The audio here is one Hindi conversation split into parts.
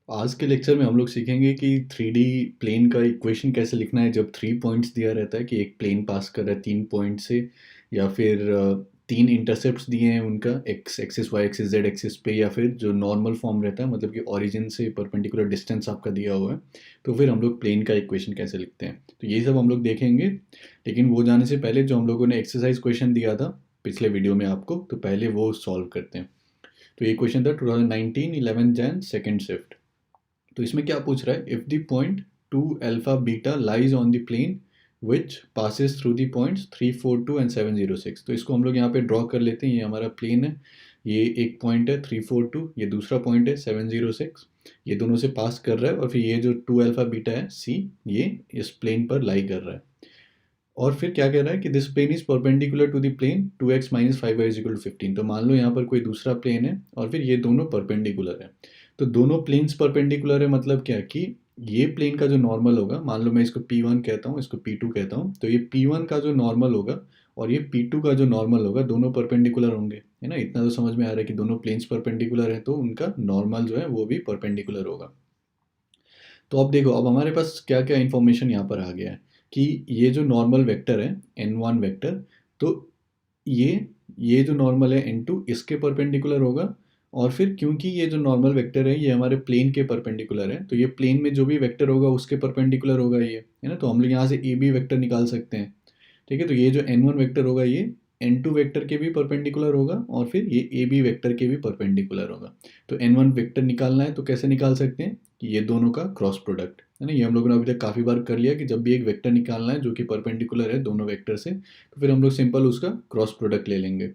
आज के लेक्चर में हम लोग सीखेंगे कि 3D प्लेन का इक्वेशन कैसे लिखना है जब 3 पॉइंट्स दिया रहता है कि एक प्लेन पास कर रहा है 3 पॉइंट से, या फिर तीन इंटरसेप्ट्स दिए हैं उनका x axis y axis z axis पे, या फिर जो नॉर्मल फॉर्म रहता है मतलब कि ओरिजिन से परपेंडिकुलर डिस्टेंस आपका दिया हुआ है, तो फिर हम लोग प्लेन का इक्वेशन कैसे लिखते हैं, तो ये सब हम लोग देखेंगे। लेकिन वो जाने से पहले जो हम लोगों ने एक्सरसाइज क्वेश्चन दिया था पिछले वीडियो में आपको, तो पहले वो सॉल्व करते हैं। तो ये क्वेश्चन था 2019 11 जैन सेकेंड शिफ्ट। तो इसमें क्या पूछ रहा है, if the point 2 alpha beta lies on the plane which passes through the points 342 and 706। तो इसको हम लोग यहाँ पे ड्रॉ कर लेते हैं। ये हमारा प्लेन है, ये एक पॉइंट है 342, ये दूसरा पॉइंट है 706, ये दोनों से पास कर रहा है, और फिर ये जो 2 अल्फा बीटा है सी, ये इस प्लेन पर लाई कर रहा है। और फिर क्या कह रहा है कि this plane is perpendicular to the plane 2x minus 5y is equal to 15। तो मान लो यहाँ पर कोई दूसरा प्लेन है और फिर ये दोनों परपेंडिकुलर है। तो दोनों प्लेन्स परपेंडिकुलर है मतलब क्या कि ये प्लेन का जो नॉर्मल होगा, मान लो मैं इसको P1 कहता हूँ, इसको P2 कहता हूँ, तो ये P1 का जो नॉर्मल होगा और ये P2 का जो नॉर्मल होगा दोनों परपेंडिकुलर होंगे, है ना। इतना तो समझ में आ रहा है कि दोनों प्लेन्स परपेंडिकुलर है तो उनका नॉर्मल जो है वो भी परपेंडिकुलर होगा। तो अब देखो, अब हमारे पास क्या क्या इन्फॉर्मेशन यहाँ पर आ गया है कि ये जो नॉर्मल वेक्टर है n1 वेक्टर, तो ये जो नॉर्मल है n2 इसके परपेंडिकुलर होगा। और फिर क्योंकि ये जो नॉर्मल वेक्टर है ये हमारे प्लेन के परपेंडिकुलर है, तो ये प्लेन में जो भी वेक्टर होगा उसके परपेंडिकुलर होगा ये, है ना। तो हम लोग यहाँ से ए बी वेक्टर निकाल सकते हैं। ठीक है, तो ये जो n1 वेक्टर होगा ये n2 वेक्टर के भी परपेंडिकुलर होगा और फिर ये ए बी वेक्टर के भी परपेंडिकुलर होगा। तो n1 वेक्टर निकालना है तो कैसे निकाल सकते हैं कि ये दोनों का क्रॉस प्रोडक्ट, है ना। ये हम लोगों ने अभी तक काफ़ी बार कर लिया कि जब भी एक वेक्टर निकालना है जो कि परपेंडिकुलर है दोनों वेक्टर से, तो फिर हम लोग सिंपल उसका क्रॉस प्रोडक्ट ले लेंगे।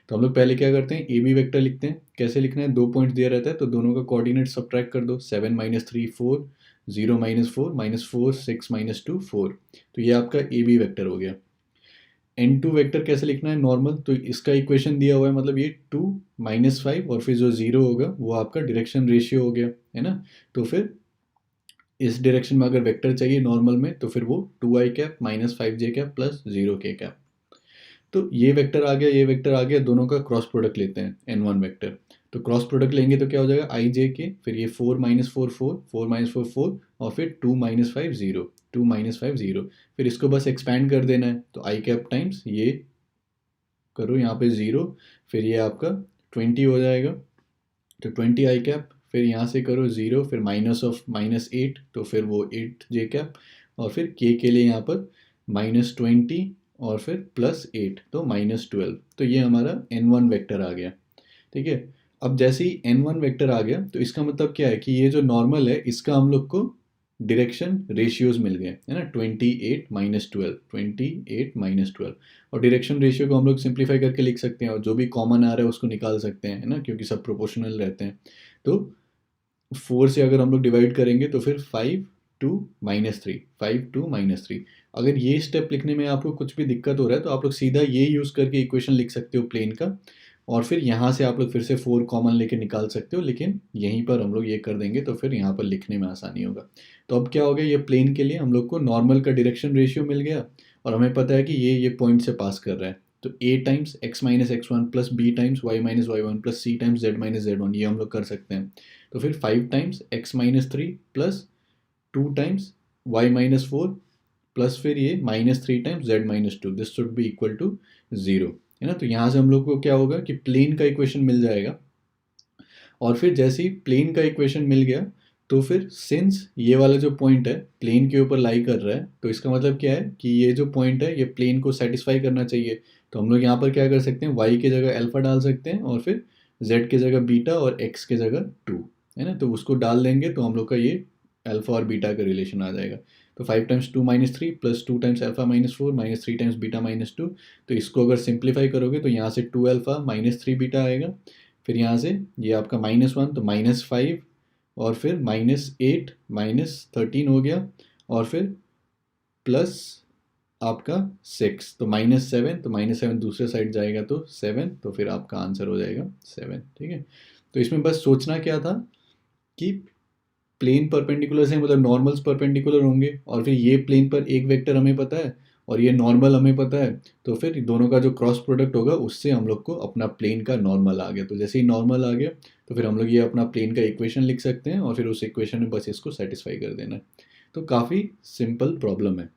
तो हम लोग पहले क्या करते हैं, ए बी वेक्टर लिखते हैं। कैसे लिखना है, 2 पॉइंट्स दिया रहता है तो दोनों का कोऑर्डिनेट सब्ट्रैक्ट कर दो। 7 माइनस 3 4, 0 माइनस 4 माइनस 4 6 माइनस 2 4। तो ये आपका ए बी वेक्टर हो गया। n2 वेक्टर कैसे लिखना है नॉर्मल, तो इसका इक्वेशन दिया हुआ है, मतलब ये 2 माइनस 5 और फिर जो 0 होगा वो आपका डायरेक्शन रेशियो हो गया, है ना। तो फिर इस डायरेक्शन में अगर वेक्टर चाहिए नॉर्मल में तो फिर वो 2i cap minus 5j cap plus 0k cap. तो ये वेक्टर आ गया, ये वेक्टर आ गया, दोनों का क्रॉस प्रोडक्ट लेते हैं n1 वेक्टर। तो क्रॉस प्रोडक्ट लेंगे तो क्या हो जाएगा, आई जे के, फिर ये 4 माइनस 4 4 4 माइनस 4 4 और फिर 2 माइनस 5 0, 2 माइनस 5 0। फिर इसको बस एक्सपैंड कर देना है, तो आई कैप टाइम्स ये करो यहाँ पे 0, फिर ये आपका 20 हो जाएगा। तो 20i कैप, फिर यहाँ से करो 0, फिर माइनस ऑफ -8 तो फिर वो 8j कैप, और फिर के लिए यहाँ पर -20 और फिर +8 तो -12। तो ये हमारा n1 वेक्टर आ गया। ठीक है, अब जैसे ही n1 वेक्टर आ गया तो इसका मतलब क्या है कि ये जो नॉर्मल है इसका हम लोग को डायरेक्शन रेशियोज मिल गए, है ना। 28 - 12 और डायरेक्शन रेशियो को हम लोग सिंप्लीफाई करके लिख सकते हैं और जो भी कॉमन आ रहा है उसको निकाल सकते हैं, है ना, क्योंकि सब प्रोपोर्शनल रहते हैं। तो 4 से अगर हम लोग डिवाइड करेंगे तो फिर 5 2 -3, 5 2 -3। अगर ये स्टेप लिखने में आपको कुछ भी दिक्कत हो रहा है तो आप लोग सीधा ये यूज़ करके इक्वेशन लिख सकते हो प्लेन का, और फिर यहाँ से आप लोग फिर से 4 कॉमन लेके निकाल सकते हो, लेकिन यहीं पर हम लोग ये कर देंगे तो फिर यहाँ पर लिखने में आसानी होगा। तो अब क्या हो गया, ये प्लेन के लिए हम लोग को नॉर्मल का डायरेक्शन रेशियो मिल गया, और हमें पता है कि ये पॉइंट से पास कर रहा है। तो a times x minus x1 plus b times y minus y1 plus c times z minus z1, ये हम लोग कर सकते हैं। तो फिर 5 times x minus 3 plus 2 times y minus 4 plus फिर ये -3 times z minus 2, this should be equal to 0, है ना। तो यहाँ से हम लोग को क्या होगा कि प्लेन का इक्वेशन मिल जाएगा। और फिर जैसे ही प्लेन का इक्वेशन मिल गया तो फिर सिंस ये वाला जो पॉइंट है प्लेन के ऊपर लाई कर रहा है, तो इसका मतलब क्या है कि ये जो पॉइंट है ये प्लेन को सेटिस्फाई करना चाहिए। तो हम लोग यहाँ पर क्या कर सकते हैं, y की जगह अल्फा डाल सकते हैं और फिर z की जगह बीटा और x की जगह 2, है ना। तो उसको डाल देंगे तो हम लोग का ये अल्फा और बीटा का रिलेशन आ जाएगा। तो 5 times 2 minus 3 plus 2 times alpha minus 4 minus 3 times beta minus 2। तो इसको अगर सिंप्लीफाई करोगे तो यहाँ से 2 अल्फा माइनस 3 बीटा आएगा। फिर यहाँ से ये आपका -1 तो -5 और फिर -8 -13 हो गया, और फिर प्लस आपका 6 तो -7, तो -7 दूसरे साइड जाएगा तो 7, तो फिर आपका आंसर हो जाएगा 7। ठीक है, तो इसमें बस सोचना क्या था कि प्लेन परपेंडिकुलर से मतलब नॉर्मल्स परपेंडिकुलर होंगे, और फिर ये प्लेन पर एक वेक्टर हमें पता है और ये नॉर्मल हमें पता है, तो फिर दोनों का जो क्रॉस प्रोडक्ट होगा उससे हम लोग को अपना प्लेन का नॉर्मल आ गया। तो जैसे ही नॉर्मल आ गया तो फिर हम लोग ये अपना प्लेन का इक्वेशन लिख सकते हैं और फिर उस इक्वेशन में बस इसको सेटिस्फाई कर देना है। तो काफ़ी सिंपल प्रॉब्लम है।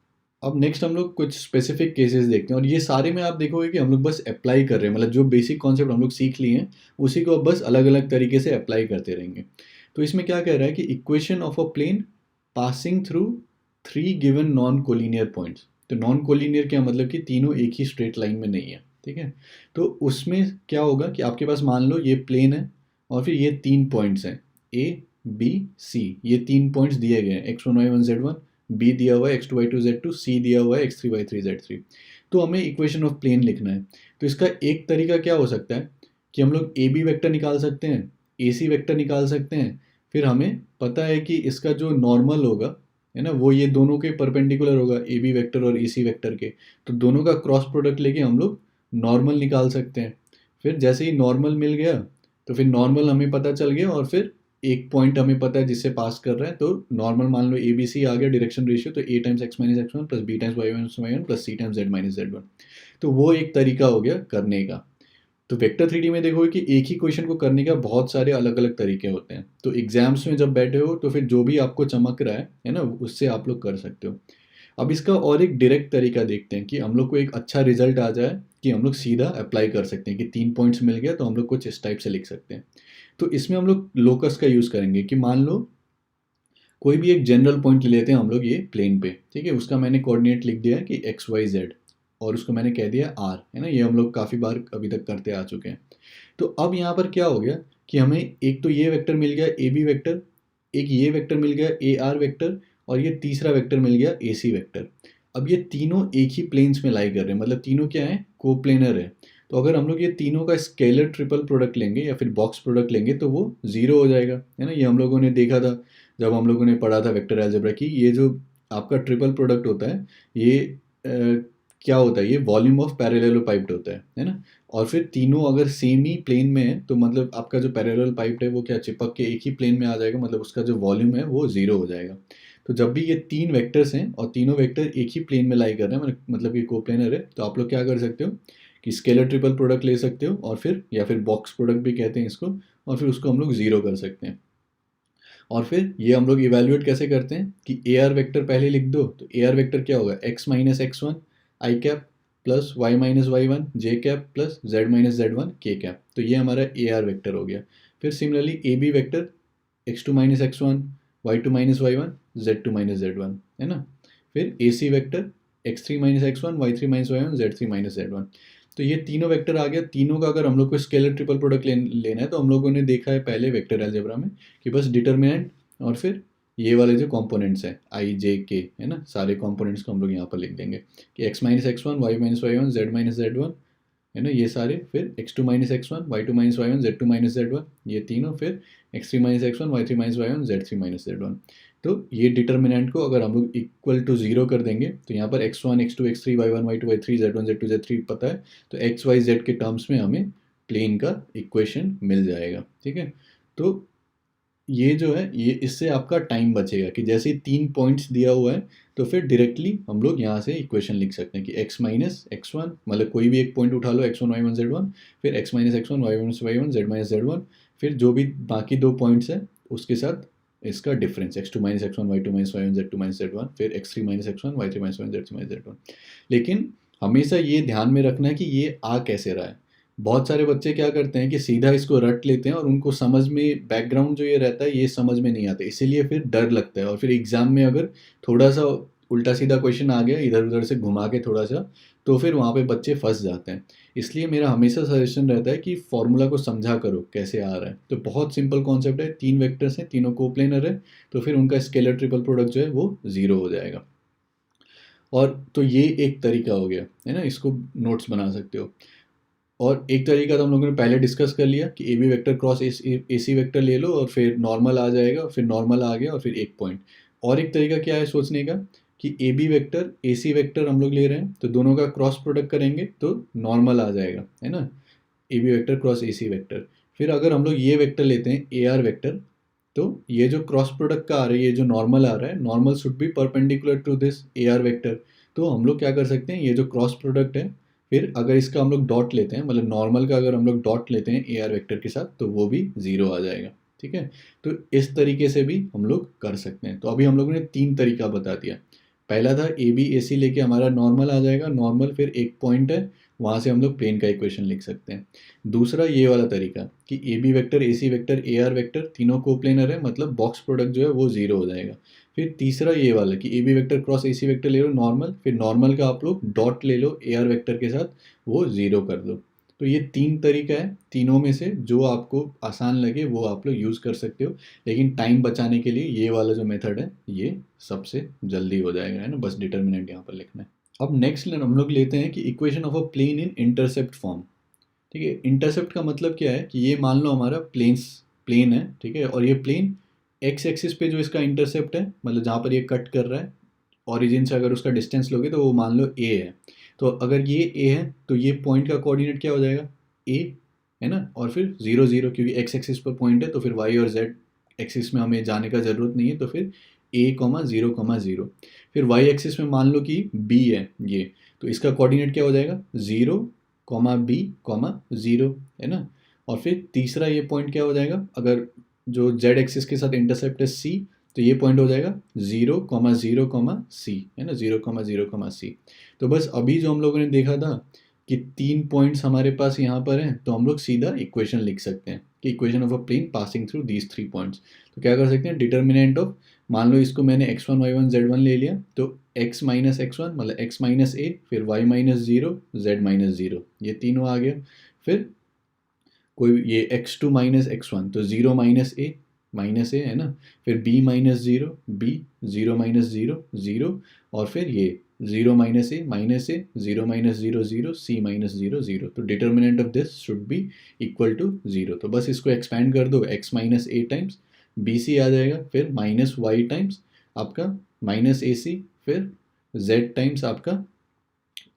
अब नेक्स्ट हम लोग कुछ स्पेसिफिक केसेस देखते हैं, और ये सारे में आप देखोगे कि हम लोग बस अप्लाई कर रहे हैं, मतलब जो बेसिक कॉन्सेप्ट हम लोग सीख लिए हैं उसी को अब बस अलग अलग तरीके से अप्लाई करते रहेंगे। तो इसमें क्या कह रहा है कि equation of a plane passing through three given non collinear points. तो नॉन कोलिनियर क्या मतलब कि तीनों एक ही स्ट्रेट लाइन में नहीं है, ठीक है। तो उसमें क्या होगा कि आपके पास मान लो ये प्लेन है और फिर ये तीन पॉइंट्स हैं ए बी सी, ये तीन पॉइंट्स दिए गए हैं x1 y1 z1, बी दिया हुआ है x2 y2 z2, सी दिया हुआ है x3 y3 z3। तो हमें इक्वेशन ऑफ प्लेन लिखना है। तो इसका एक तरीका क्या हो सकता है कि हम लोग ए बी वैक्टर निकाल सकते हैं, ए सी वैक्टर निकाल सकते हैं, फिर हमें पता है कि इसका जो नॉर्मल होगा है ना वो ये दोनों के परपेंडिकुलर होगा, ए बी वैक्टर और ए सी वैक्टर के। तो दोनों का क्रॉस प्रोडक्ट लेके हम लोग नॉर्मल निकाल सकते हैं। फिर जैसे ही नॉर्मल मिल गया तो फिर नॉर्मल हमें पता चल गया, और फिर एक पॉइंट हमें पता है जिससे पास कर रहा है, तो नॉर्मल मान लो ए बी सी आ गया डायरेक्शन रेशियो, तो a times x minus x one plus B times Y minus Y one plus C times z minus Z one. तो वो एक तरीका हो गया करने का। तो वेक्टर थ्री में देखोगे कि एक ही क्वेश्चन को करने का बहुत सारे अलग अलग तरीके होते हैं। तो एग्जाम्स में जब बैठे हो तो फिर जो भी आपको चमक रहा है ना, उससे आप लोग कर सकते हो। अब इसका और एक डायरेक्ट तरीका देखते हैं कि हम लोग को एक अच्छा रिजल्ट आ जाए कि हम लोग सीधा अप्लाई कर सकते हैं कि तीन पॉइंट्स मिल गया तो हम लोग कुछ इस टाइप से लिख सकते हैं। तो इसमें हम लोग लोकस का यूज़ करेंगे कि मान लो कोई भी एक जनरल पॉइंट ले लेते हैं हम लोग ये प्लेन पे, ठीक है। उसका मैंने कोऑर्डिनेट लिख दिया है कि एक्स वाई जेड, और उसको मैंने कह दिया आर, है ना। ये हम लोग काफ़ी बार अभी तक करते आ चुके हैं। तो अब यहाँ पर क्या हो गया कि हमें एक तो ये वेक्टर मिल गया ए बी वेक्टर, एक ये वेक्टर मिल गया ए आर वेक्टर, और ये तीसरा वेक्टर मिल गया ए सी वेक्टर। अब ये तीनों एक ही प्लेन्स में लाई कर रहे हैं, मतलब तीनों क्या है, कोप्लेनर है। तो अगर हम लोग ये तीनों का स्केलर ट्रिपल प्रोडक्ट लेंगे या फिर बॉक्स प्रोडक्ट लेंगे तो वो ज़ीरो हो जाएगा, है ना। ये हम लोगों ने देखा था जब हम लोगों ने पढ़ा था वेक्टर अलजेब्रा की, ये जो आपका ट्रिपल प्रोडक्ट होता है ये क्या होता है, ये वॉल्यूम ऑफ पैरेललोपाइप्ड होता है ना। और फिर तीनों अगर सेम ही प्लेन में है तो मतलब आपका जो पैरेलल पाइप है वो क्या चिपक के एक ही प्लेन में आ जाएगा, मतलब उसका जो वॉल्यूम है वो ज़ीरो हो जाएगा। तो जब भी ये तीन वेक्टर्स हैं और तीनों वेक्टर एक ही प्लेन में लाई कर रहे हैं, मतलब ये कोप्लेनर है, तो आप लोग क्या कर सकते हो कि स्केलर ट्रिपल प्रोडक्ट ले सकते हो, और फिर या फिर बॉक्स प्रोडक्ट भी कहते हैं इसको, और फिर उसको हम लोग ज़ीरो कर सकते हैं। और फिर ये हम लोग इवेल्युएट कैसे करते हैं कि ए आर वेक्टर पहले लिख दो। तो ए आर वेक्टर क्या होगा, x minus x one i cap plus y minus Y one j cap plus z minus Z one k cap. तो ये हमारा ए आर वेक्टर हो गया। फिर similarly A B vector x two minus x one y two minus Y one z two minus Z one, है ना। फिर A C vector x three minus x one y three minus Y one z three minus Z one. तो ये तीनों वेक्टर आ गया। तीनों का अगर हम लोग को स्केलर ट्रिपल प्रोडक्ट लेना है तो हम लोगों ने देखा है पहले वेक्टर अलजेब्रा में कि बस डिटर्मिनेंट और फिर ये वाले जो कंपोनेंट्स हैं आई जे के, है ना, सारे कंपोनेंट्स को हम लोग यहाँ पर लिख देंगे कि x minus x one y minus Y one z minus Z one, है ना, ये सारे। फिर x two minus x one y two minus Y one z two minus Z one, ये तीनों। फिर x three minus x one y three minus Y one z three minus Z one. तो ये डिटर्मिनेंट को अगर हम लोग इक्वल टू जीरो कर देंगे तो यहाँ पर x one x two x three y one y two y three z one z two z three पता है, तो एक्स वाई जेड के टर्म्स में हमें प्लेन का इक्वेशन मिल जाएगा, ठीक है। तो ये जो है ये इससे आपका टाइम बचेगा कि जैसे ही तीन पॉइंट्स दिया हुआ है तो फिर डायरेक्टली हम लोग यहाँ से इक्वेशन लिख सकते हैं कि x माइनस एक्स वन, मतलब कोई भी एक पॉइंट उठा लो x1 y1 z1, फिर x minus x one y minus Y one z minus Z one, फिर जो भी बाकी दो पॉइंट्स हैं उसके साथ इसका difference x2 minus x one y two minus Y one z two minus Z one, फिर x3 minus x one y three minus Y one z three minus Z one. लेकिन हमेशा ये ध्यान में रखना है कि ये आ कैसे रहा है। बहुत सारे बच्चे क्या करते हैं कि सीधा इसको रट लेते हैं और उनको समझ में बैकग्राउंड जो ये रहता है ये समझ में नहीं आता, इसीलिए फिर डर लगता है। और फिर एग्ज़ाम में अगर थोड़ा सा उल्टा सीधा क्वेश्चन आ गया इधर उधर से घुमा के थोड़ा सा, तो फिर वहाँ पे बच्चे फंस जाते हैं। इसलिए मेरा हमेशा सजेशन रहता है कि फॉर्मूला को समझा करो कैसे आ रहा है। तो बहुत सिंपल कॉन्सेप्ट है, तीन वेक्टर्स हैं, तीनों कोप्लेनर है, तो फिर उनका स्केलर ट्रिपल प्रोडक्ट जो है वो ज़ीरो हो जाएगा। और तो ये एक तरीका हो गया, है ना, इसको नोट्स बना सकते हो। और एक तरीका तो हम लोगों ने पहले डिस्कस कर लिया कि A B vector cross A C vector ले लो और फिर नॉर्मल आ जाएगा, फिर नॉर्मल आ गया और फिर एक पॉइंट। और एक तरीका क्या है सोचने का कि A B vector A C vector हम लोग ले रहे हैं तो दोनों का क्रॉस प्रोडक्ट करेंगे तो नॉर्मल आ जाएगा, है ना, A B vector cross A C vector. फिर अगर हम लोग ये वेक्टर लेते हैं ए आर वेक्टर, तो ये जो क्रॉस प्रोडक्ट का आ रहा है, ये जो नॉर्मल आ रहा है, normal should be perpendicular to this A R vector. तो हम लोग क्या कर सकते हैं, ये जो क्रॉस प्रोडक्ट है, फिर अगर इसका हम लोग डॉट लेते हैं, मतलब नॉर्मल का अगर हम लोग डॉट लेते हैं ए आर वेक्टर के साथ, तो वो भी ज़ीरो आ जाएगा। ठीक है, तो इस तरीके से भी हम लोग कर सकते हैं। तो अभी हम लोगों ने 3 तरीका बता दिया। पहला था ए बी ए सी लेके हमारा नॉर्मल आ जाएगा, नॉर्मल फिर एक पॉइंट है, वहाँ से हम लोग प्लेन का इक्वेशन लिख सकते हैं। दूसरा ये वाला तरीका कि A B vector, A C vector, A R vector तीनों कोप्लेनर है, मतलब बॉक्स प्रोडक्ट जो है वो ज़ीरो हो जाएगा। फिर तीसरा ये वाला कि A B vector cross A C vector ले लो नॉर्मल, फिर नॉर्मल का आप लोग डॉट ले लो ए आर वेक्टर के साथ, वो ज़ीरो कर दो। तो ये 3 तरीका है, तीनों में से जो आपको आसान लगे वो आप लोग यूज़ कर सकते हो, लेकिन टाइम बचाने के लिए ये वाला जो मेथड है ये सबसे जल्दी हो जाएगा, है ना, बस डिटर्मिनेंट यहाँ पर लिखना है। अब नेक्स्ट हम लोग लेते हैं कि equation of a plane in intercept form. ठीक है, इंटरसेप्ट का मतलब क्या है कि ये मान लो हमारा प्लेन है, ठीक है, और ये प्लेन एक्स एक्सिस पे जो इसका इंटरसेप्ट है, मतलब जहाँ पर ये कट कर रहा है, ओरिजिन से अगर उसका डिस्टेंस लोगे तो वो मान लो ए है। तो अगर ये ए है तो ये पॉइंट का कोऑर्डिनेट क्या हो जाएगा, ए, है ना, और फिर 0 0, क्योंकि एक्स एक्सिस पर पॉइंट है तो फिर वाई और जेड एक्सिस में हमें जाने का ज़रूरत नहीं है, तो फिर ए कॉमा ज़ीरो कॉमा ज़ीरो। फिर वाई एक्सिस में मान लो कि बी है ये, तो इसका कोऑर्डिनेट क्या हो जाएगा, 0 कॉमा बी कॉमा ज़ीरो, है ना। और फिर तीसरा ये पॉइंट क्या हो जाएगा, अगर जो जेड एक्सिस के साथ इंटरसेप्ट है सी, तो ये पॉइंट हो जाएगा 0 कॉमा 0 कॉमा सी, है ना, 0 कॉमा 0 कॉमा सी। तो बस अभी जो हम लोगों ने देखा था कि 3 पॉइंट्स हमारे पास यहाँ पर हैं, तो हम लोग सीधा इक्वेशन लिख सकते हैं कि equation of a plane passing through these 3 points. तो क्या कर सकते हैं, डिटर्मिनेंट ऑफ, मान लो इसको मैंने x1 y1 z1 ले लिया, तो x माइनस x1 मतलब x माइनस ए, फिर y minus zero, z minus zero, ये तीनों आ गया। फिर कोई ये x2 माइनस x1, तो 0 माइनस ए है ना, फिर b minus zero, b, 0 minus zero zero, और फिर ये 0 minus a, 0 minus zero zero, c minus zero zero. तो determinant of this should be equal to zero. तो बस इसको एक्सपैंड कर दो, x minus a times b c आ जाएगा, फिर माइनस वाई टाइम्स आपका माइनस ए सी, फिर z टाइम्स आपका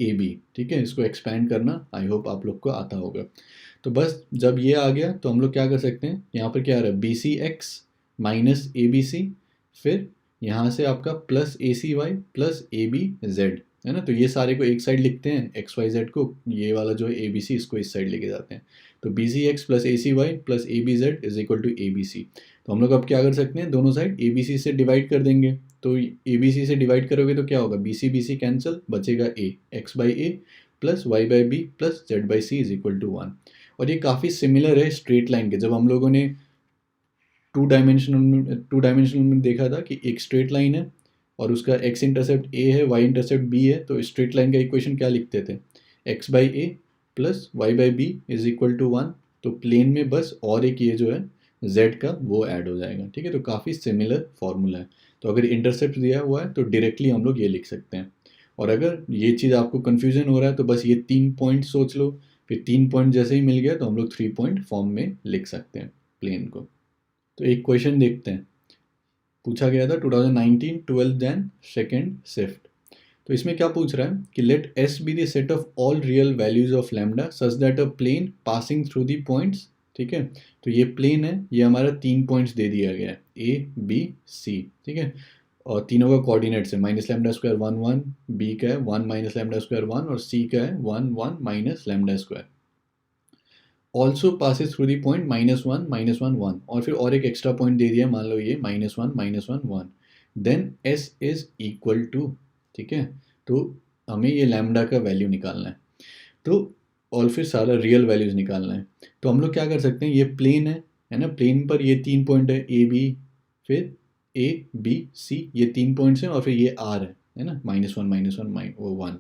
ए बी। ठीक है, इसको एक्सपैंड करना आई होप आप लोग को आता होगा। तो बस जब ये आ गया तो हम लोग क्या कर सकते हैं, यहाँ पर क्या आ रहा है, b c x minus a b c, फिर यहाँ से आपका plus a c y plus a b z, है ना। तो ये सारे को एक साइड लिखते हैं, एक्स वाई जेड को, ये वाला जो है ए बी सी, इसको इस साइड लेके जाते हैं। तो b c x plus a c y plus a b z is equal to a b c. तो हम लोग अब क्या कर सकते हैं, दोनों साइड ए बी सी से डिवाइड कर देंगे। तो ए बी सी से डिवाइड करोगे तो क्या होगा, बी सी कैंसिल, बचेगा a, x by a plus y by b plus z by c is equal to 1। और ये काफ़ी सिमिलर है स्ट्रेट लाइन के, जब हम लोगों ने टू डायमेंशनल में देखा था कि एक स्ट्रेट लाइन है और उसका एक्स इंटरसेप्ट ए है, वाई इंटरसेप्ट बी है, तो स्ट्रेट लाइन का इक्वेशन क्या लिखते थे, x by a plus y by b is equal to 1। तो प्लेन में बस और एक ये जो है z का वो ऐड हो जाएगा। ठीक है, तो काफ़ी सिमिलर फॉर्मूला है। तो अगर इंटरसेप्ट दिया हुआ है तो डायरेक्टली हम लोग ये लिख सकते हैं। और अगर ये चीज़ आपको कन्फ्यूजन हो रहा है तो बस ये 3 पॉइंट सोच लो, फिर 3 पॉइंट जैसे ही मिल गया तो हम लोग 3 पॉइंट फॉर्म में लिख सकते हैं प्लेन को। तो एक क्वेश्चन देखते हैं, पूछा गया था 2019 12th जैन सेकेंड शिफ्ट। तो इसमें क्या पूछ रहा है कि let S be the set of all real values of lambda such that a plane passing through the points. ठीक है, तो ये प्लेन है, ये हमारा 3 पॉइंट्स दे दिया गया है, ए बी सी। ठीक है, और तीनों का कोऑर्डिनेट्स है, माइनस लैम्डा स्क्वायर 1 1, बी का है 1 माइनस लैम्डा स्क्वायर 1, और सी का है 1 1 minus lambda square. Also passes through the point minus one one, और फिर और एक एक्स्ट्रा पॉइंट दे दिया, मान लो ये minus one one, then S is equal to. ठीक है, तो हमें ये लैम्डा का वैल्यू निकालना है, तो और फिर सारा रियल वैल्यूज निकालना है। तो हम लोग क्या कर सकते हैं, ये प्लेन है ना, प्लेन पर ये 3 पॉइंट है, ए बी, फिर ए बी सी, ये 3 पॉइंट्स हैं, और फिर ये आर है ना, माइनस वन वो 1।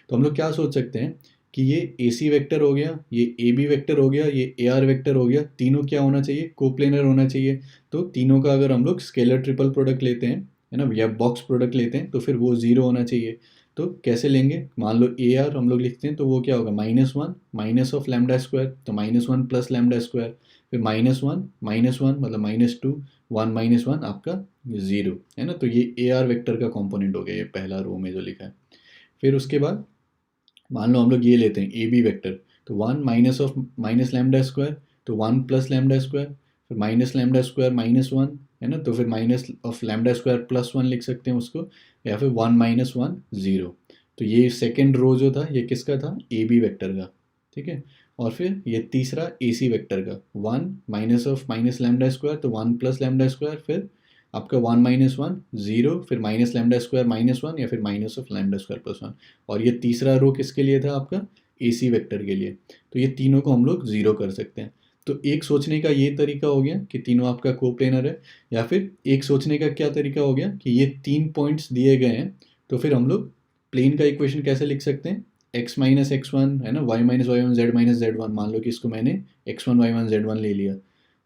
तो हम लोग क्या सोच सकते हैं कि ये ए सी वेक्टर हो गया, ये ए बी वेक्टर हो गया, ये ए आर वेक्टर हो गया, तीनों क्या होना चाहिए, कोप्लेनर होना चाहिए। तो तीनों का अगर हम लोग स्केलर ट्रिपल प्रोडक्ट लेते हैं, है ना, या बॉक्स प्रोडक्ट लेते हैं, तो फिर वो 0 होना चाहिए। तो कैसे लेंगे, मान लो ए आर हम लोग लिखते हैं, तो वो क्या होगा, minus one minus of lambda square, तो minus one plus lambda square, फिर माइनस वन मतलब माइनस टू, 1 माइनस वन आपका 0, है ना। तो ये ए आर वेक्टर का कॉम्पोनेंट हो गया, ये पहला रो में जो लिखा है। फिर उसके बाद मान लो हम लोग ये लेते हैं ए बी वेक्टर, तो 1 minus of minus lambda square, तो 1 प्लस लैम्डा स्क्वायर, फिर minus lambda square minus one, है ना, तो फिर minus of lambda square plus one लिख सकते हैं उसको, या फिर 1 माइनस वन 0, तो ये सेकंड रो जो था ये किसका था, ए बी वेक्टर का, ठीक है। और फिर ये तीसरा ए सी वेक्टर का, 1 minus of minus lambda square, तो 1 प्लस लैम्डा स्क्वायर, फिर आपका 1 माइनस 1 0, फिर माइनस लैम्डा स्क्वायर माइनस 1, या फिर minus of lambda square plus 1। और ये तीसरा रो किसके लिए था, आपका ए सी वेक्टर के लिए। तो ये तीनों को हम लोग ज़ीरो कर सकते हैं। तो एक सोचने का ये तरीका हो गया कि तीनों आपका कोप्लेनर है, या फिर एक सोचने का क्या तरीका हो गया कि ये 3 पॉइंट्स दिए गए हैं, तो फिर हम लोग प्लेन का इक्वेशन कैसे लिख सकते हैं, x माइनस एक्स वन है ना, y minus Y one, z minus Z one, मान लो कि इसको मैंने x1 y1 z1 ले लिया,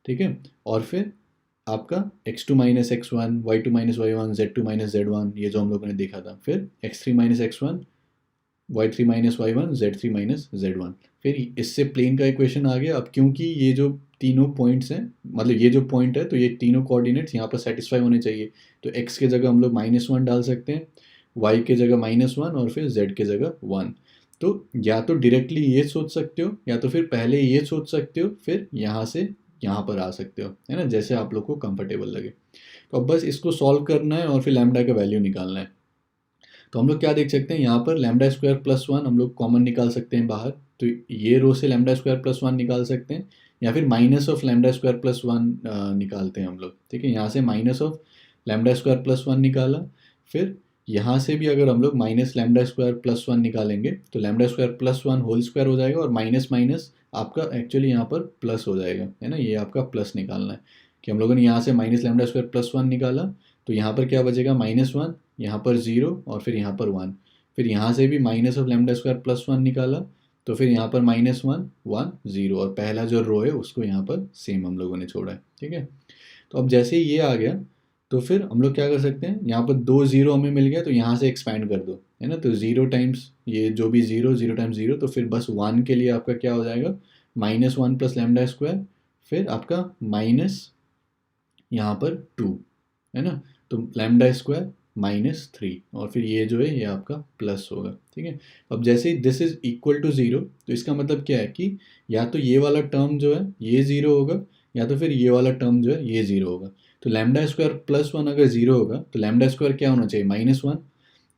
ठीक है। और फिर आपका x2 minus x one, y2 minus Y one, z2 minus z1, ये जो हम लोगों ने देखा था, फिर x3 minus x one, y3 minus Y one, z3 minus z1। फिर इससे प्लेन का इक्वेशन आ गया। अब क्योंकि ये जो तीनों पॉइंट्स हैं, मतलब ये जो पॉइंट है, तो ये तीनों कोऑर्डिनेट्स यहाँ पर सेटिस्फाई होने चाहिए। तो x के जगह हम लोग -1 डाल सकते हैं, y के जगह -1, और फिर z के जगह 1। तो या तो डायरेक्टली ये सोच सकते हो, या तो फिर पहले ये सोच सकते हो, फिर यहाँ से यहाँ पर आ सकते हो, है ना, जैसे आप लोग को कंफर्टेबल लगे। तो अब बस इसको सॉल्व करना है और फिर लैम्डा का वैल्यू निकालना है। तो हम लोग क्या देख सकते हैं यहाँ पर, लैम्डा स्क्वायर प्लस 1 हम लोग कॉमन निकाल सकते हैं बाहर, तो ये रो से लैम्डा स्क्वायर प्लस 1 निकाल सकते हैं, या फिर minus of lambda square plus 1 निकालते हैं हम लोग, ठीक है। यहाँ से minus of lambda square plus 1 निकाला, फिर यहाँ से भी अगर हम लोग माइनस लैम्डा स्क्वायर प्लस 1 निकालेंगे, तो lambda square plus 1 whole square हो जाएगा, और माइनस माइनस आपका एक्चुअली यहाँ पर प्लस हो जाएगा, है ना। ये आपका प्लस निकालना है कि हम लोगों ने यहाँ से माइनस लैम्डा स्क्वायर प्लस 1 निकाला, तो यहाँ पर क्या बचेगा, -1, यहाँ पर 0, और फिर यहाँ पर 1। फिर यहाँ से भी minus of lambda square plus 1 निकाला, तो फिर यहाँ पर -1 1 0, और पहला जो रो है उसको यहाँ पर सेम हम लोगों ने छोड़ा है, ठीक है। तो अब जैसे ही ये आ गया, तो फिर हम लोग क्या कर सकते हैं, यहाँ पर 2 0 हमें मिल गया, तो यहाँ से एक्सपैंड कर दो, है ना। तो 0 टाइम्स ये जो भी 0, 0 टाइम्स 0, तो फिर बस 1 के लिए आपका क्या हो जाएगा, -1 प्लस लैम्डा स्क्वायर, फिर आपका माइनस यहाँ पर 2, है ना। तो लैम्डा स्क्वायर -3, और फिर ये जो है ये आपका प्लस होगा, ठीक है। अब जैसे ही दिस इज इक्वल टू 0, तो इसका मतलब क्या है कि या तो ये वाला टर्म जो है ये 0 होगा, या तो फिर ये वाला टर्म जो है ये 0 होगा। तो लैम्डा स्क्वायर प्लस 1 अगर 0 होगा, तो लैम्डा स्क्वायर क्या होना चाहिए, -1।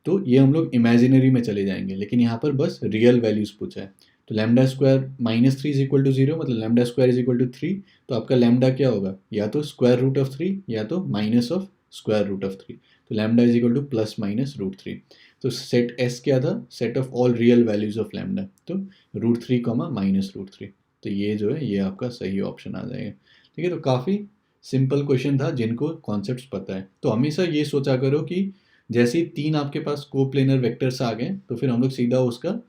तो ये हम लोग इमेजिनरी में चले जाएंगे, लेकिन यहाँ पर बस रियल वैल्यूज पूछा है। तो lambda square -3 is equal to 0, मतलब lambda square is equal to 3। तो आपका लैम्डा क्या होगा, या तो स्क्वायर रूट ऑफ 3, या तो minus of square root of 3। तो lambda is equal to plus minus √3। तो सेट एस क्या था, set of all real values of lambda, तो √3 -√3। तो ये जो है ये आपका सही ऑप्शन आ जाएगा, ठीक है। तो काफ़ी सिंपल क्वेश्चन था जिनको कॉन्सेप्ट्स पता है। तो हमेशा ये सोचा करो कि जैसे ही 3 आपके पास कोप्लेनर वेक्टर्स आ गए, तो फिर हम लोग सीधा उसका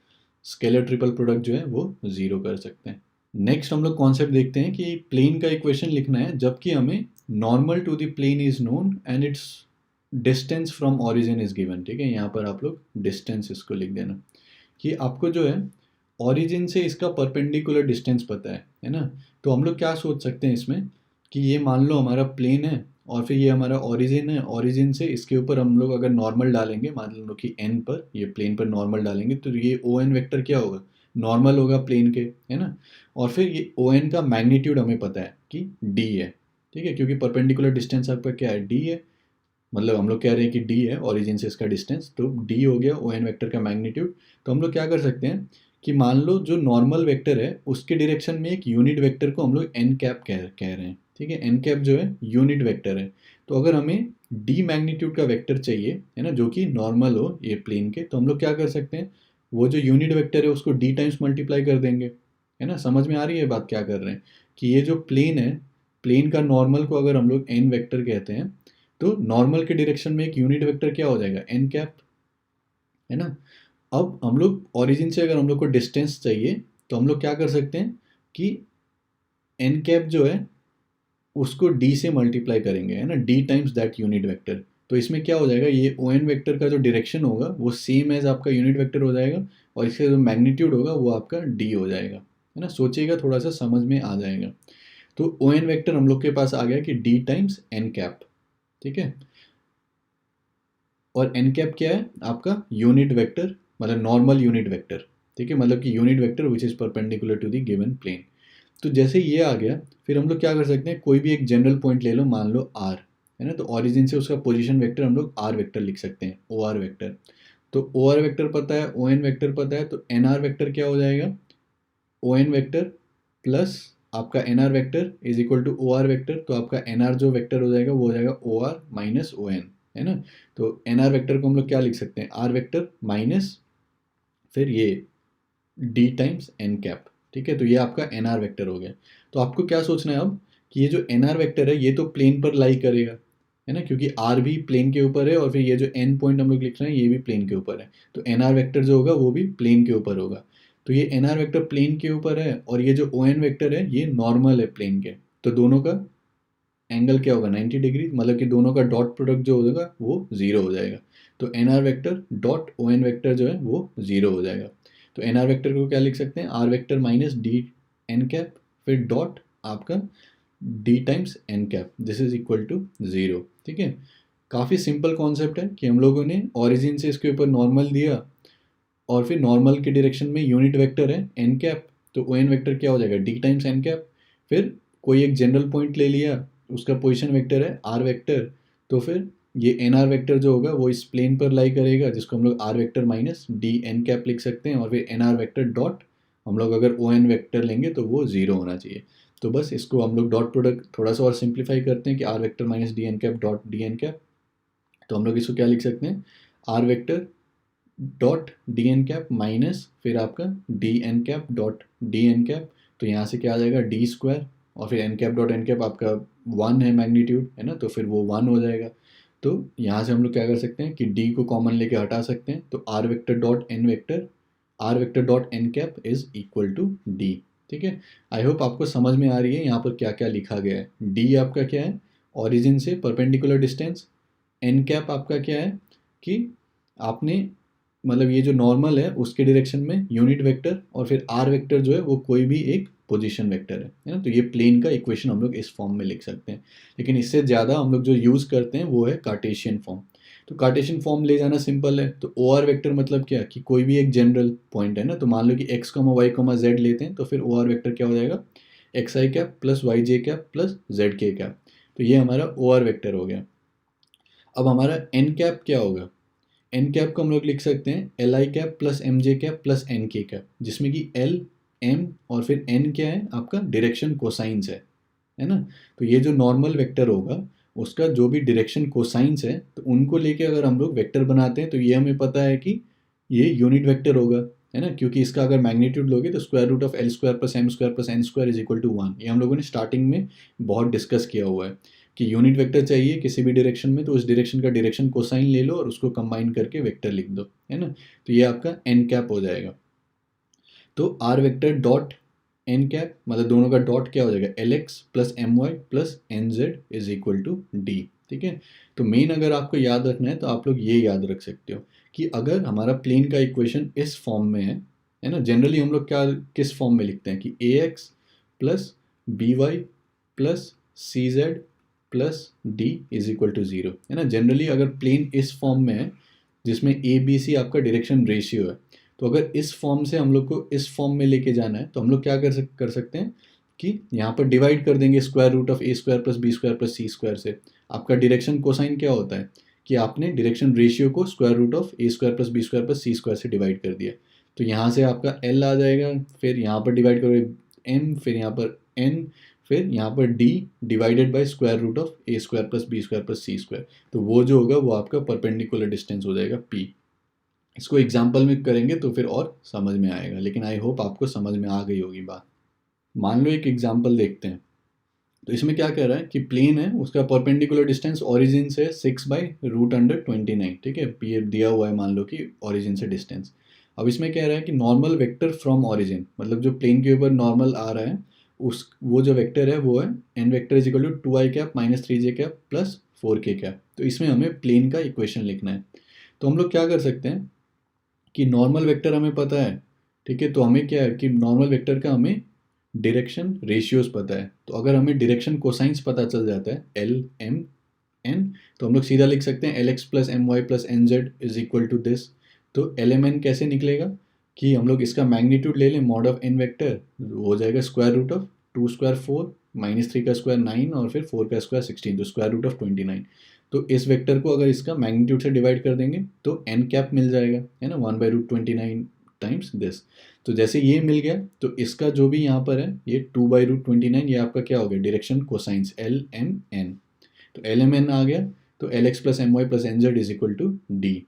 स्केलर ट्रिपल प्रोडक्ट जो है वो 0 कर सकते हैं। नेक्स्ट हम लोग कॉन्सेप्ट देखते हैं कि प्लेन का इक्वेशन लिखना है जबकि हमें normal to the plane is known and its distance from origin is given, ठीक है। यहाँ पर आप लोग डिस्टेंस इसको लिख देना कि आपको जो है ऑरिजिन से इसका परपेंडिकुलर डिस्टेंस पता है ना। तो हम लोग क्या सोच सकते हैं इसमें कि ये मान लो हमारा प्लेन है, और फिर ये हमारा ऑरिजिन है, ऑरिजिन से इसके ऊपर हम लोग अगर नॉर्मल डालेंगे, मान लो कि एन पर, ये प्लेन पर नॉर्मल डालेंगे, तो ये ओ एन वेक्टर क्या होगा, नॉर्मल होगा प्लेन के, है ना। और फिर ये ओ एन का मैग्नीट्यूड हमें पता है कि डी है, ठीक है, क्योंकि परपेंडिकुलर डिस्टेंस आपका क्या है, डी है। मतलब हम लोग कह रहे हैं कि डी है ऑरिजिन से इसका डिस्टेंस, तो डी हो गया ओ एन वेक्टर का मैग्नीट्यूड। तो हम लोग क्या कर सकते हैं कि मान लो जो नॉर्मल वेक्टर है उसके डायरेक्शन में एक यूनिट वेक्टर को हम लोग एन कैप कह रहे हैं, ठीक है। एन कैप जो है यूनिट वेक्टर है। तो अगर हमें डी मैग्नीट्यूड का वेक्टर चाहिए, है ना, जो कि नॉर्मल हो ये प्लेन के, तो हम लोग क्या कर सकते हैं, वो जो यूनिट वेक्टर है उसको डी टाइम्स मल्टीप्लाई कर देंगे, है ना। समझ में आ रही है बात क्या कर रहे हैं, कि ये जो प्लेन है, प्लेन का नॉर्मल को अगर हम लोग एन वेक्टर कहते हैं, तो नॉर्मल के डायरेक्शन में एक यूनिट वेक्टर क्या हो जाएगा, एन कैप, है ना। अब हम लोग ऑरिजिन से अगर हम लोग को डिस्टेंस चाहिए, तो हम लोग क्या कर सकते हैं कि एन कैप जो है उसको डी से मल्टीप्लाई करेंगे, है ना, D times that unit vector. तो इसमें क्या हो जाएगा, ये ओ एन वेक्टर का जो डायरेक्शन होगा वो सेम एज आपका यूनिट वेक्टर हो जाएगा, और इसका जो मैग्नीट्यूड होगा वो आपका डी हो जाएगा, है ना। सोचिएगा, थोड़ा सा समझ में आ जाएगा। तो ओ एन वेक्टर हम लोग के पास आ गया कि डी टाइम्स एन कैप, ठीक है। और एन कैप क्या है, आपका यूनिट वेक्टर, मतलब नॉर्मल यूनिट वेक्टर, ठीक है, मतलब कि unit vector which is perpendicular to the given plane. तो जैसे ये आ गया, फिर हम लोग क्या कर सकते हैं, कोई भी एक जनरल पॉइंट ले लो, मान लो आर, है ना। तो ऑरिजिन से उसका पोजीशन वेक्टर हम लोग आर वेक्टर लिख सकते हैं, ओ आर वेक्टर। तो ओ आर वेक्टर पता है, ओ एन वेक्टर पता है, तो एन आर वेक्टर क्या हो जाएगा, ओ एन वेक्टर प्लस आपका N R vector is equal to O R vector. तो आपका एन आर जो वेक्टर हो जाएगा वो हो जाएगा O R minus O N, है ना। तो एन आर वेक्टर को हम लोग क्या लिख सकते हैं, आर वेक्टर माइनस फिर ये डी टाइम्स एन कैप, ठीक है। तो ये आपका एन आर वेक्टर हो गया। तो आपको क्या सोचना है अब कि ये जो एन आर वेक्टर है ये तो प्लेन पर लाई करेगा, है ना, क्योंकि आर भी प्लेन के ऊपर है और फिर ये जो एन पॉइंट हम लोग लिख रहे हैं ये भी प्लेन के ऊपर है। तो एन आर वेक्टर जो होगा वो भी प्लेन के ऊपर होगा। तो ये एन आर वेक्टर प्लेन के ऊपर है और ये जो ओ एन वेक्टर है ये नॉर्मल है प्लेन के। तो दोनों का एंगल क्या होगा, 90 डिग्री, मतलब कि दोनों का डॉट प्रोडक्ट जो होगा वो जीरो हो जाएगा। तो N R vector dot O N vector जो है वो जीरो हो जाएगा। तो एन आर वेक्टर को क्या लिख सकते हैं, r vector minus d n cap फिर डॉट आपका d times n cap, this is equal to zero, ठीक है। काफ़ी सिंपल कॉन्सेप्ट है कि हम लोगों ने ओरिजिन से इसके ऊपर नॉर्मल दिया और फिर नॉर्मल के डायरेक्शन में यूनिट वेक्टर है एन कैप, तो ओ एन वेक्टर क्या हो जाएगा, डी टाइम्स एन कैप। फिर कोई एक जनरल पॉइंट ले लिया, उसका पोजीशन वेक्टर है आर वेक्टर, तो फिर ये एन आर वेक्टर जो होगा वो इस प्लेन पर लाई करेगा, जिसको हम लोग r vector minus d n cap लिख सकते हैं। और फिर एन आर वेक्टर डॉट हम लोग अगर ओ एन वेक्टर लेंगे तो वो जीरो होना चाहिए। तो बस इसको हम लोग डॉट प्रोडक्ट थोड़ा सा और सिंप्लीफाई करते हैं कि r vector minus d n cap dot d n cap. तो हम लोग इसको क्या लिख सकते हैं, r vector dot d n cap minus फिर आपका d n cap dot d n cap. तो यहाँ से क्या आ जाएगा, डी स्क्वायर और फिर n cap dot N cap आपका वन है मैग्नीट्यूड, है ना, तो फिर वो वन हो जाएगा। तो यहाँ से हम लोग क्या कर सकते हैं कि डी को कॉमन लेके हटा सकते हैं। तो are vector dot n vector, r vector dot N cap is equal to D, ठीक है। आई होप आपको समझ में आ रही है यहाँ पर क्या क्या लिखा गया है। डी आपका क्या है, ओरिजिन से परपेंडिकुलर डिस्टेंस। एन कैप आपका क्या है कि आपने मतलब ये जो नॉर्मल है उसके डायरेक्शन में यूनिट वेक्टर, और फिर आर वेक्टर जो है वो कोई भी एक पोजीशन वेक्टर है ना। तो ये प्लेन का इक्वेशन हम लोग इस फॉर्म में लिख सकते हैं। लेकिन इससे ज़्यादा हम लोग जो यूज़ करते हैं वो है कार्टेशियन फॉर्म। तो कार्टेशियन फॉर्म ले जाना सिंपल है। तो ओ आर वेक्टर मतलब क्या कि कोई भी एक जनरल पॉइंट है ना, तो मान लो कि x comma y comma z लेते हैं, तो फिर ओ आर वेक्टर क्या हो जाएगा, एक्स आई कैप प्लस वाई जे कैप प्लस जेड के कैप। तो ये हमारा ओ आर वेक्टर हो गया। अब हमारा एन कैप क्या होगा, एन कैप को हम लोग लिख सकते हैं l i cap plus m j cap plus n k cap, जिसमें कि एल एम और फिर एन क्या है आपका डायरेक्शन कोसाइंस है ना। तो ये जो नॉर्मल वेक्टर होगा उसका जो भी डायरेक्शन कोसाइंस है, तो उनको लेके अगर हम लोग वेक्टर बनाते हैं तो ये हमें पता है कि ये यूनिट वेक्टर होगा, है ना, क्योंकि इसका अगर मैग्नीट्यूड लोगे तो square root of l square plus m square plus n square is equal to one. ये हम लोगों ने स्टार्टिंग में बहुत डिस्कस किया हुआ है कि यूनिट वेक्टर चाहिए किसी भी डायरेक्शन में, तो उस डायरेक्शन का डायरेक्शन कोसाइन ले लो और उसको कंबाइन करके वेक्टर लिख दो, है ना। तो ये आपका एन कैप हो जाएगा। तो are vector dot N cap मतलब दोनों का डॉट क्या हो जाएगा, L X plus M Y plus N Z is equal to D, ठीक है। तो मेन अगर आपको याद रखना है तो आप लोग ये याद रख सकते हो कि अगर हमारा प्लेन का इक्वेशन इस फॉर्म में है ना, जनरली हम लोग क्या किस फॉर्म में लिखते हैं कि a x plus b y plus c z plus d is equal to zero, है ना। जनरली अगर प्लेन इस फॉर्म में है जिसमें ए बी सी आपका डायरेक्शन रेशियो है, तो अगर इस फॉर्म से हम लोग को इस फॉर्म में लेके जाना है तो हम लोग क्या कर सकते हैं कि यहाँ पर डिवाइड कर देंगे square root of A square plus B square plus C square से। आपका डायरेक्शन कोसाइन क्या होता है कि आपने डायरेक्शन रेशियो को square root of A square plus B square plus C square से डिवाइड कर दिया। तो यहाँ से आपका एल आ जाएगा, फिर यहाँ पर डिवाइड करोगे एम, फिर यहाँ पर एन, फिर यहाँ पर D divided by square root of A square plus B square plus C square. तो वो जो होगा वो आपका परपेंडिकुलर डिस्टेंस हो जाएगा पी। इसको एग्जाम्पल में करेंगे तो फिर और समझ में आएगा, लेकिन आई होप आपको समझ में आ गई होगी बात। मान लो एक एग्जाम्पल देखते हैं। तो इसमें क्या कह रहा है कि प्लेन है उसका परपेंडिकुलर डिस्टेंस ओरिजिन से 6/√29, ठीक है। ये दिया हुआ है मान लो कि ओरिजिन से डिस्टेंस। अब इसमें कह रहा है कि नॉर्मल वेक्टर फ्रॉम ओरिजिन, मतलब जो प्लेन के ऊपर नॉर्मल आ रहा है उस वो जो वेक्टर है वो है N vector is equal to 2i cap minus 3j cap plus 4k cap. तो इसमें हमें प्लेन का इक्वेशन लिखना है। तो हम लोग क्या कर सकते हैं कि नॉर्मल वेक्टर हमें पता है, ठीक है। तो हमें क्या है कि नॉर्मल वेक्टर का हमें डायरेक्शन रेशियोज पता है। तो अगर हमें डायरेक्शन कोसाइंस पता चल जाता है एल एम एन, तो हम लोग सीधा लिख सकते हैं L X plus M Y plus N Z is equal to this. तो एल एम एन कैसे निकलेगा कि हम लोग इसका मैग्नीट्यूड ले लें मॉड ऑफ एन वेक्टर, हो जाएगा square root of 2 square 4 minus 3 का स्क्वायर 9 और फिर 4 का स्क्वायर 16, तो स्क्वायर रूट ऑफ 29। तो इस वेक्टर को अगर इसका मैग्नीट्यूड से डिवाइड कर देंगे तो एन कैप मिल जाएगा, है ना, 1/√29 टाइम्स दिस। तो जैसे ये मिल गया तो इसका जो भी यहाँ पर है ये 2/√29 ये आपका क्या हो गया, direction cosines L M N. तो एल एम एन आ गया, तो L X plus M Y plus N Z is equal to D,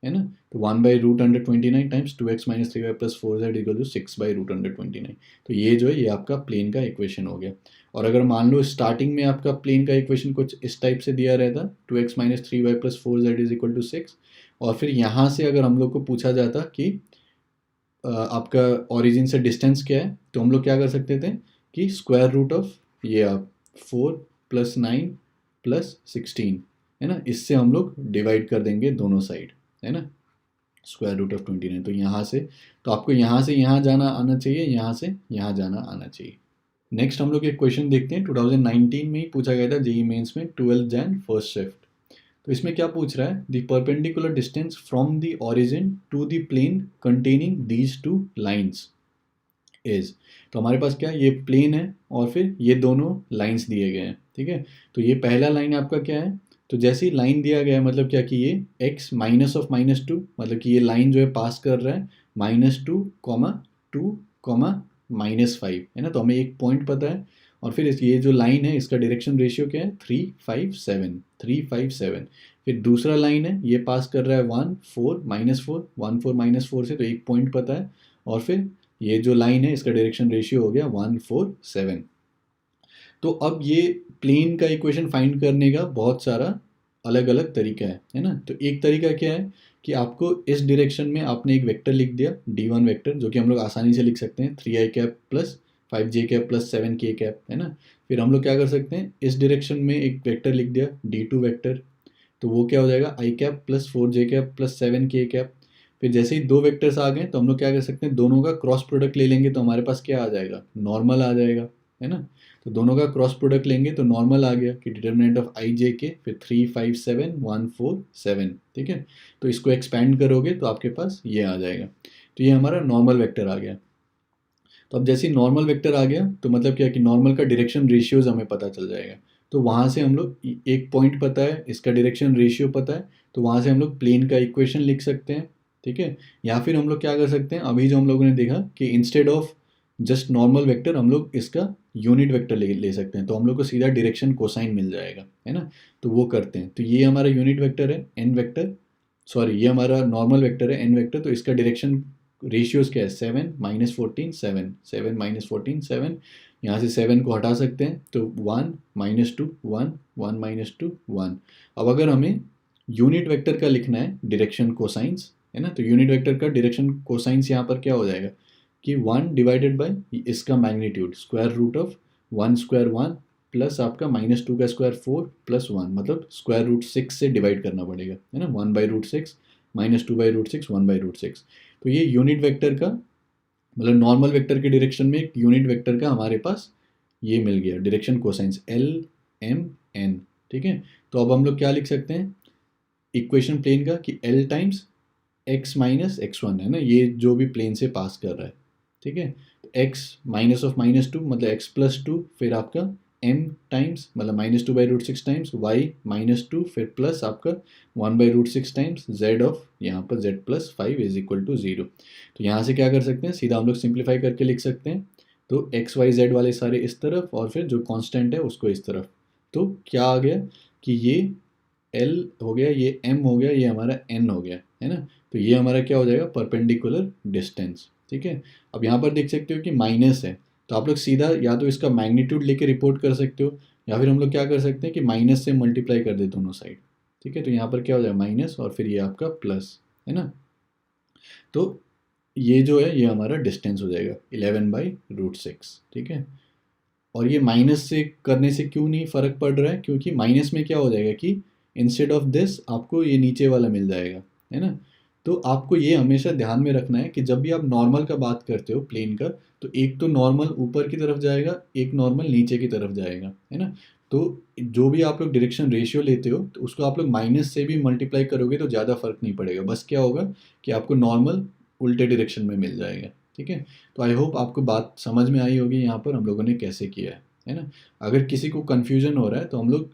है ना। तो 1/√129 times 2x minus 3y plus 4z equal to 6/√129। तो ये जो है ये आपका प्लेन का इक्वेशन हो गया। और अगर मान लो स्टार्टिंग में आपका प्लेन का इक्वेशन कुछ इस टाइप से दिया रहता 2x minus 3y plus 4z is equal to 6, और फिर यहाँ से अगर हम लोग को पूछा जाता कि आपका ओरिजिन से डिस्टेंस क्या है, तो हम लोग क्या कर सकते थे कि स्क्वायर रूट ऑफ ये आप 4 प्लस 9 प्लस 16, है ना, इससे हम लोग डिवाइड कर देंगे दोनों साइड, है ना, स्क्वायर रूट ऑफ 29। तो यहाँ से, तो आपको यहाँ से यहाँ जाना आना चाहिए, यहाँ से यहाँ जाना आना चाहिए। नेक्स्ट हम लोग एक क्वेश्चन देखते हैं, 2019 में ही पूछा गया था जेईई मेंस में, 12 जैन फर्स्ट शिफ्ट। तो इसमें क्या पूछ रहा है, the perpendicular distance from the origin to the plane containing these two lines is. तो हमारे पास क्या है, ये प्लेन है और फिर ये दोनों लाइन्स दिए गए हैं, ठीक है। तो ये पहला लाइन आपका क्या है, तो जैसे ही लाइन दिया गया है मतलब क्या कि ये x माइनस ऑफ -2, मतलब कि ये लाइन जो है पास कर रहा है -2, -2, -5, है ना। तो हमें एक पॉइंट पता है, और फिर ये जो लाइन है इसका डायरेक्शन रेशियो क्या है 357, 357। फिर दूसरा लाइन है ये पास कर रहा है 1 4 -4, 1 4 -4 से, तो एक पॉइंट पता है, और फिर ये जो लाइन है इसका डायरेक्शन रेशियो हो गया 1 4 7। तो अब ये प्लेन का इक्वेशन फाइंड करने का बहुत सारा अलग अलग तरीका है ना। तो एक तरीका क्या है कि आपको इस डायरेक्शन में आपने एक वेक्टर लिख दिया d1 वेक्टर, जो कि हम लोग आसानी से लिख सकते हैं 3i cap plus 5j cap plus 7k cap, है ना। फिर हम लोग क्या कर सकते हैं, इस डायरेक्शन में एक वेक्टर लिख दिया d2 वेक्टर, तो वो क्या हो जाएगा i cap plus 4j cap plus 7k cap. फिर जैसे ही दो वेक्टर्स आ गए तो हम लोग क्या कर सकते हैं, दोनों का क्रॉस प्रोडक्ट ले लेंगे, तो हमारे पास क्या आ जाएगा, नॉर्मल आ जाएगा, है ना। तो दोनों का क्रॉस प्रोडक्ट लेंगे तो नॉर्मल आ गया कि डिटर्मिनेंट ऑफ आई जे के, फिर 3 5 7 1 4 7, ठीक है। तो इसको एक्सपैंड करोगे तो आपके पास ये आ जाएगा। तो ये हमारा नॉर्मल वेक्टर आ गया। तो अब जैसे नॉर्मल वेक्टर आ गया तो मतलब क्या कि नॉर्मल का डायरेक्शन रेशियोज हमें पता चल जाएगा। तो वहाँ से हम लोग एक पॉइंट पता है, इसका डायरेक्शन रेशियो पता है, तो वहाँ से हम लोग प्लेन का इक्वेशन लिख सकते हैं, ठीक है। या फिर हम लोग क्या कर सकते हैं, अभी जो हम लोगों ने देखा कि instead of just normal vector हम लोग इसका यूनिट वेक्टर ले सकते हैं, तो हम लोग को सीधा डायरेक्शन कोसाइन मिल जाएगा, है ना। तो वो करते हैं। तो ये हमारा यूनिट वेक्टर है एन वेक्टर, सॉरी ये हमारा नॉर्मल वेक्टर है एन वेक्टर, तो इसका डायरेक्शन रेशियोज क्या है 7 -14 7, 7 -14 7। यहाँ से 7 को हटा सकते हैं तो 1 -2 1 1 -2 1। अब अगर हमें यूनिट वेक्टर का लिखना है डायरेक्शन कोसाइंस, है ना, तो यूनिट वेक्टर का डायरेक्शन कोसाइंस यहाँ पर क्या हो जाएगा कि 1 डिवाइडेड बाय इसका magnitude square root of 1 square 1 plus आपका -2 का स्क्वायर 4 प्लस 1, मतलब स्क्वायर रूट 6 से डिवाइड करना पड़ेगा, है ना। 1/√6 -2/√6 1/√6। तो ये यूनिट वेक्टर का मतलब नॉर्मल वेक्टर के डायरेक्शन में एक यूनिट वेक्टर का हमारे पास ये मिल गया direction cosines L M N, ठीक है। तो अब हम लोग क्या लिख सकते हैं इक्वेशन प्लेन का कि L times x minus x1, है ना, ये जो भी प्लेन से पास कर रहा है, ठीक है। तो x माइनस ऑफ -2 मतलब x प्लस 2, फिर आपका m टाइम्स मतलब -2/√6 टाइम्स y -2, फिर प्लस आपका 1/√6 टाइम्स z ऑफ यहाँ पर z plus 5 is equal to 0। तो यहाँ से क्या कर सकते हैं, सीधा हम लोग सिंप्लीफाई करके लिख सकते हैं। तो x y z वाले सारे इस तरफ और फिर जो कांस्टेंट है उसको इस तरफ। तो क्या आ गया कि ये L हो गया, ये M हो गया, ये हमारा N हो गया, है ना। तो ये हमारा क्या हो जाएगा परपेंडिकुलर डिस्टेंस, ठीक है। अब यहाँ पर देख सकते हो कि माइनस है, तो आप लोग सीधा या तो इसका मैग्नीट्यूड लेके रिपोर्ट कर सकते हो, या फिर हम लोग क्या कर सकते हैं कि माइनस से मल्टीप्लाई कर दे दोनों साइड, ठीक है। तो यहाँ पर क्या हो जाएगा माइनस और फिर ये आपका प्लस, है ना। तो ये जो है ये हमारा डिस्टेंस हो जाएगा 11/√6, ठीक है। और ये माइनस से करने से क्यों नहीं फ़र्क पड़ रहा है, क्योंकि माइनस में क्या हो जाएगा कि इंस्टेड ऑफ दिस आपको ये नीचे वाला मिल जाएगा, है ना। तो आपको ये हमेशा ध्यान में रखना है कि जब भी आप नॉर्मल का बात करते हो प्लेन का, तो एक तो नॉर्मल ऊपर की तरफ जाएगा, एक नॉर्मल नीचे की तरफ जाएगा, है ना। तो जो भी आप लोग डायरेक्शन रेशियो लेते हो तो उसको आप लोग माइनस से भी मल्टीप्लाई करोगे तो ज़्यादा फर्क नहीं पड़ेगा, बस क्या होगा कि आपको नॉर्मल उल्टे डायरेक्शन में मिल जाएगा, ठीक है। तो आई होप आपको बात समझ में आई होगी यहाँ पर हम लोगों ने कैसे किया है ना। अगर किसी को कन्फ्यूजन हो रहा है तो हम लोग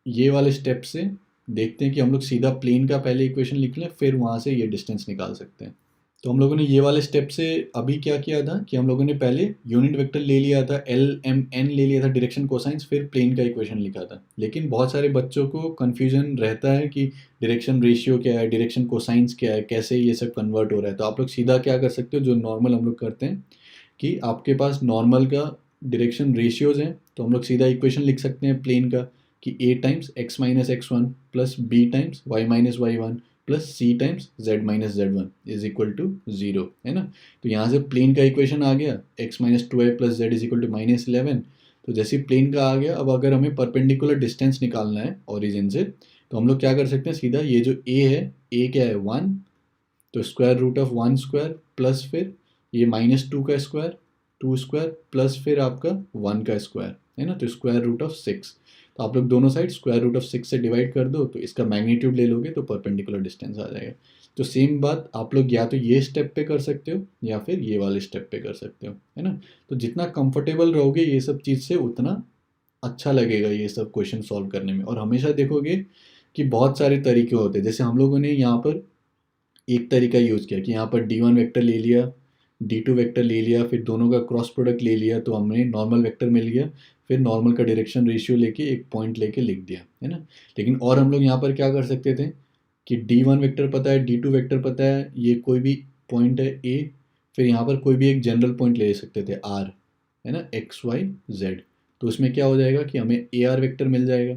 ये वाले स्टेप से देखते हैं कि हम लोग सीधा प्लेन का पहले इक्वेशन लिख लें, फिर वहाँ से ये डिस्टेंस निकाल सकते हैं। तो हम लोगों ने ये वाले स्टेप से अभी क्या किया था कि हम लोगों ने पहले यूनिट वेक्टर ले लिया था, एल एम एन ले लिया था डायरेक्शन कोसाइंस, फिर प्लेन का इक्वेशन लिखा था। लेकिन बहुत सारे बच्चों को कन्फ्यूजन रहता है कि डायरेक्शन रेशियो क्या है, डायरेक्शन कोसाइंस क्या है, कैसे ये सब कन्वर्ट हो रहा है। तो आप लोग सीधा क्या कर सकते हो, जो नॉर्मल हम लोग करते हैं कि आपके पास नॉर्मल का डायरेक्शन रेशियोज हैं, तो हम लोग सीधा इक्वेशन लिख सकते हैं प्लेन का कि a times x minus x one plus B times Y minus Y one plus C times z minus Z one is equal to zero, है ना। तो यहाँ से प्लेन का इक्वेशन आ गया x minus two I plus Z is equal to minus eleven. तो जैसे प्लेन का आ गया, अब अगर हमें परपेंडिकुलर डिस्टेंस निकालना है ओरिजिन से, तो हम लोग क्या कर सकते हैं, सीधा ये जो a है, a क्या है 1, तो square root of 1 square plus फिर ये माइनस टू का स्क्वायर, 2 स्क्वायर प्लस फिर आपका 1 का स्क्वायर, है ना। तो स्क्वायर रूट ऑफ 6, तो आप लोग दोनों साइड स्क्वायर रूट ऑफ 6 से डिवाइड कर दो, तो इसका मैग्नीट्यूड ले लोगे तो परपेंडिकुलर डिस्टेंस आ जाएगा। तो सेम बात आप लोग या तो ये स्टेप पे कर सकते हो या फिर ये वाले स्टेप पे कर सकते हो, है ना। तो जितना कंफर्टेबल रहोगे ये सब चीज़ से, उतना अच्छा लगेगा ये सब क्वेश्चन सॉल्व करने में। और हमेशा देखोगे कि बहुत सारे तरीके होते हैं। जैसे हम लोगों ने यहाँ पर एक तरीका यूज़ किया कि यहाँ पर d1 वेक्टर ले लिया, d2 वेक्टर ले लिया, फिर दोनों का क्रॉस प्रोडक्ट ले लिया, तो हमने नॉर्मल वेक्टर मिल गया, फिर नॉर्मल का डायरेक्शन रेशियो लेके एक पॉइंट लेके लिख दिया, है ना। लेकिन और हम लोग यहाँ पर क्या कर सकते थे कि d1 वेक्टर पता है, d2 वेक्टर पता है, ये कोई भी पॉइंट है a, फिर यहाँ पर कोई भी एक जनरल पॉइंट ले सकते थे r, है ना, x y z। तो उसमें क्या हो जाएगा कि हमें ए आर वेक्टर मिल जाएगा।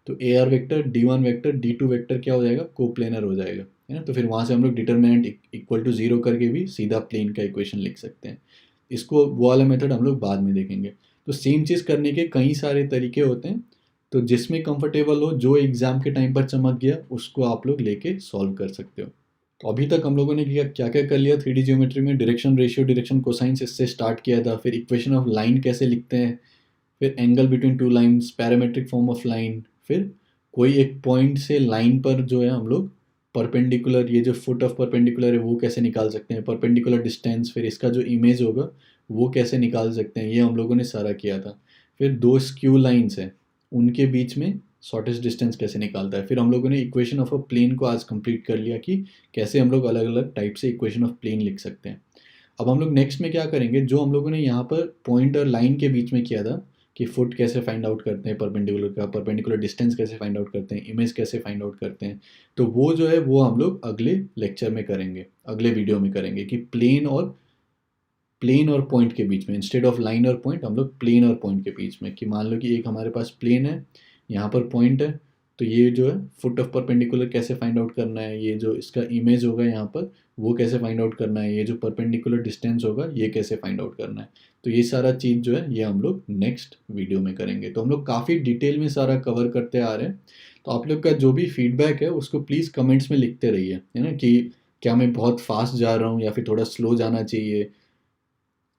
तो ए R vector d1 vector d2 vector क्या हो जाएगा, कोप्लेनर हो जाएगा, है ना। तो फिर वहाँ से हम लोग डिटर्मिनेंट इक्वल टू जीरो करके भी सीधा प्लेन का इक्वेशन लिख सकते हैं। इसको वो वाला मेथड हम लोग बाद में देखेंगे। तो सेम चीज़ करने के कई सारे तरीके होते हैं, तो जिसमें कंफर्टेबल हो, जो एग्ज़ाम के टाइम पर चमक गया, उसको आप लोग लेके सॉल्व कर सकते हो। तो अभी तक हम लोगों ने क्या क्या क्या कर लिया, 3D ज्योमेट्री में डायरेक्शन रेशियो, डायरेक्शन कोसाइंस, इससे स्टार्ट किया था। फिर इक्वेशन ऑफ लाइन कैसे लिखते हैं, फिर angle between two lines, parametric form of line, फिर कोई एक पॉइंट से लाइन पर जो है हम लोग परपेंडिकुलर, ये जो फुट ऑफ परपेंडिकुलर है वो कैसे निकाल सकते हैं, परपेंडिकुलर डिस्टेंस, फिर इसका जो इमेज होगा वो कैसे निकाल सकते हैं, ये हम लोगों ने सारा किया था। फिर दो स्क्यू लाइन्स हैं, उनके बीच में शॉर्टेस्ट डिस्टेंस कैसे निकालता है। फिर हम लोगों ने इक्वेशन ऑफ अ प्लेन को आज कंप्लीट कर लिया कि कैसे हम लोग अलग अलग टाइप से इक्वेशन ऑफ प्लेन लिख सकते हैं। अब हम लोग नेक्स्ट में क्या करेंगे, जो हम लोगों ने यहाँ पर पॉइंट और लाइन के बीच में किया था कि फुट कैसे फाइंड आउट करते हैं परपेंडिकुलर का, परपेंडिकुलर डिस्टेंस कैसे फाइंड आउट करते हैं, इमेज कैसे फाइंड आउट करते हैं, तो वो जो है वो हम लोग अगले लेक्चर में करेंगे, अगले वीडियो में करेंगे कि प्लेन और पॉइंट के बीच में, इंस्टेड ऑफ लाइन और पॉइंट, हम लोग प्लेन और पॉइंट के बीच में, कि मान लो कि एक हमारे पास प्लेन है, यहाँ पर पॉइंट है, तो ये जो है फुट ऑफ परपेंडिकुलर कैसे फाइंड आउट करना है, ये जो इसका इमेज होगा यहाँ पर वो कैसे फाइंड आउट करना है, ये जो परपेंडिकुलर डिस्टेंस होगा ये कैसे फाइंड आउट करना है। तो ये सारा चीज़ जो है ये हम लोग नेक्स्ट वीडियो में करेंगे। तो हम लोग काफ़ी डिटेल में सारा कवर करते आ रहे हैं। तो आप लोग का जो भी फीडबैक है उसको प्लीज़ कमेंट्स में लिखते रहिए, है ना, कि क्या मैं बहुत फास्ट जा रहा हूँ या फिर थोड़ा स्लो जाना चाहिए,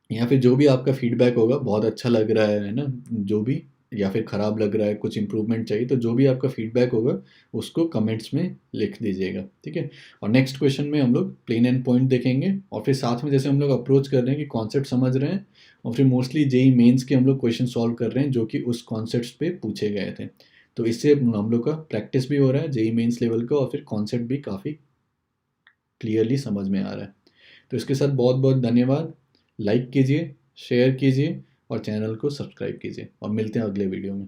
या फिर जो भी आपका फीडबैक होगा, बहुत अच्छा लग रहा है ना, जो भी, या फिर ख़राब लग रहा है, कुछ इम्प्रूवमेंट चाहिए, तो जो भी आपका फीडबैक होगा उसको कमेंट्स में लिख दीजिएगा, ठीक है। और नेक्स्ट क्वेश्चन में हम लोग प्लेन एंड पॉइंट देखेंगे, और फिर साथ में जैसे हम लोग अप्रोच कर रहे हैं कि कॉन्सेप्ट समझ रहे हैं, और फिर मोस्टली जेई मेंस के हम लोग क्वेश्चन सॉल्व कर रहे हैं जो कि उस कॉन्सेप्ट पे पूछे गए थे। तो इससे हम लोग का प्रैक्टिस भी हो रहा है जेई मेंस लेवल का, और फिर कॉन्सेप्ट भी काफ़ी क्लियरली समझ में आ रहा है। तो इसके साथ बहुत बहुत धन्यवाद। लाइक कीजिए, शेयर कीजिए और चैनल को सब्सक्राइब कीजिए, और मिलते हैं अगले वीडियो में।